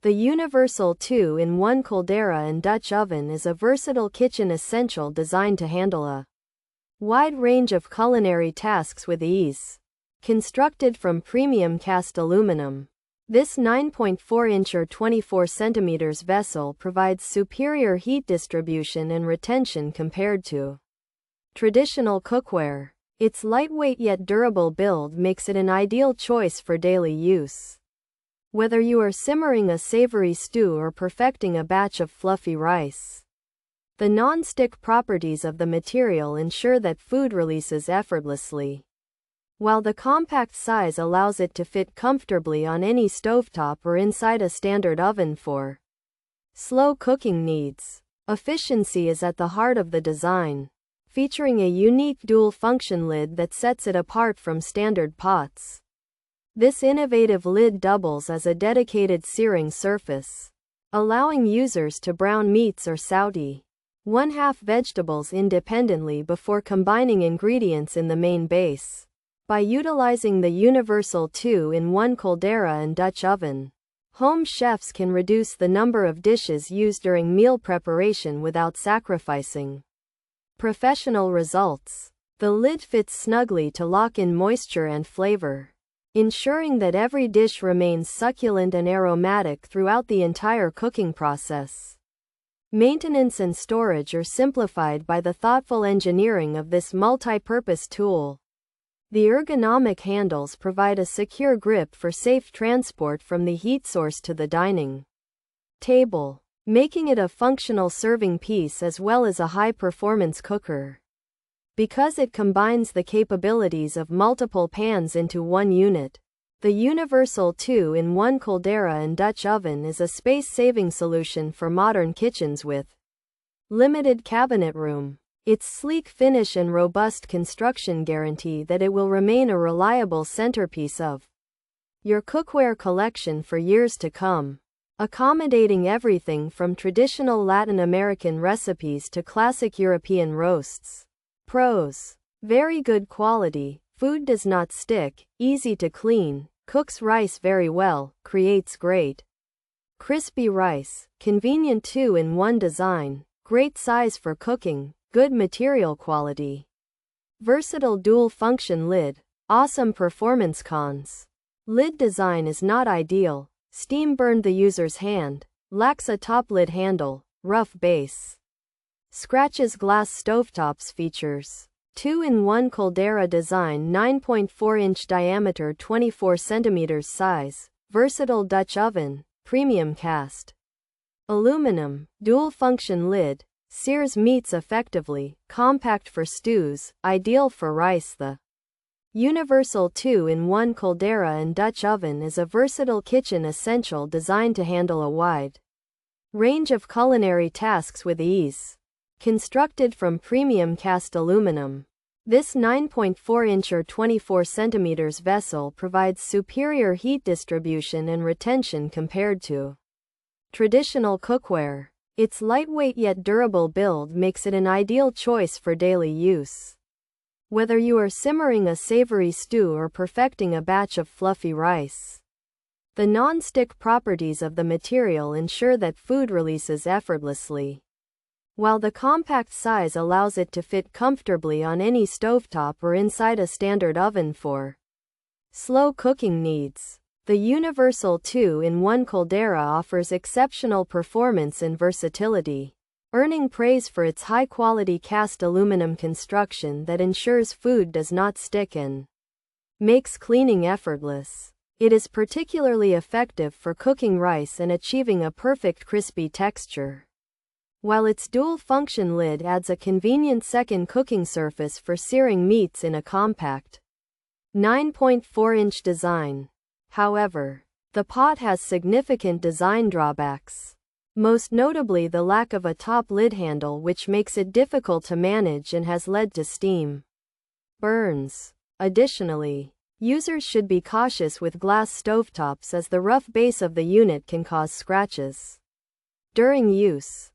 The universal 2-in-1 Caldero and Dutch Oven is a versatile kitchen essential designed to handle a wide range of culinary tasks with ease. Constructed from premium cast aluminum, this 9.4-inch or 24 centimeters vessel provides superior heat distribution and retention compared to traditional cookware. Its lightweight yet durable build makes it an ideal choice for daily use. Whether you are simmering a savory stew or perfecting a batch of fluffy rice, the non-stick properties of the material ensure that food releases effortlessly, while the compact size allows it to fit comfortably on any stovetop or inside a standard oven for slow cooking needs. Efficiency is at the heart of the design, featuring a unique dual-function lid that sets it apart from standard pots. This innovative lid doubles as a dedicated searing surface, allowing users to brown meats or sautï one-half vegetables independently before combining ingredients in the main base. By utilizing the universal 2-in-1 Caldero and Dutch Oven, home chefs can reduce the number of dishes used during meal preparation without sacrificing professional results. The lid fits snugly to lock in moisture and flavor, ensuring that every dish remains succulent and aromatic throughout the entire cooking process. Maintenance and storage are simplified by the thoughtful engineering of this multi-purpose tool. The ergonomic handles provide a secure grip for safe transport from the heat source to the dining table, making it a functional serving piece as well as a high-performance cooker. Because it combines the capabilities of multiple pans into one unit, the universal 2-in-1 Caldero and Dutch Oven is a space-saving solution for modern kitchens with limited cabinet room. Its sleek finish and robust construction guarantee that it will remain a reliable centerpiece of your cookware collection for years to come, accommodating everything from traditional Latin American recipes to classic European roasts. Pros: very good quality, food does not stick, easy to clean, cooks rice very well, creates great crispy rice, convenient 2-in-1 design, great size for cooking, good material quality, versatile dual-function lid, awesome performance. Cons: lid design is not ideal, steam burned the user's hand, lacks a top lid handle, rough base, scratches glass stovetops. Features: 2-in-1 Caldero design, 9.4-inch diameter, 24 centimeters size, versatile Dutch oven, premium cast aluminum, dual-function lid, sears meats effectively, compact for stews, ideal for rice. The universal 2-in-1 Caldero and Dutch Oven is a versatile kitchen essential designed to handle a wide range of culinary tasks with ease. Constructed from premium cast aluminum, this 9.4-inch or 24 centimeters vessel provides superior heat distribution and retention compared to traditional cookware. Its lightweight yet durable build makes it an ideal choice for daily use. Whether you are simmering a savory stew or perfecting a batch of fluffy rice, the non-stick properties of the material ensure that food releases effortlessly, while the compact size allows it to fit comfortably on any stovetop or inside a standard oven for slow cooking needs. The universal 2-in-1 Caldero offers exceptional performance and versatility, earning praise for its high-quality cast aluminum construction that ensures food does not stick and makes cleaning effortless. It is particularly effective for cooking rice and achieving a perfect crispy texture, while its dual-function lid adds a convenient second cooking surface for searing meats in a compact 9.4-inch design. However, the pot has significant design drawbacks, most notably the lack of a top lid handle, which makes it difficult to manage and has led to steam burns. Additionally, users should be cautious with glass stovetops as the rough base of the unit can cause scratches during use.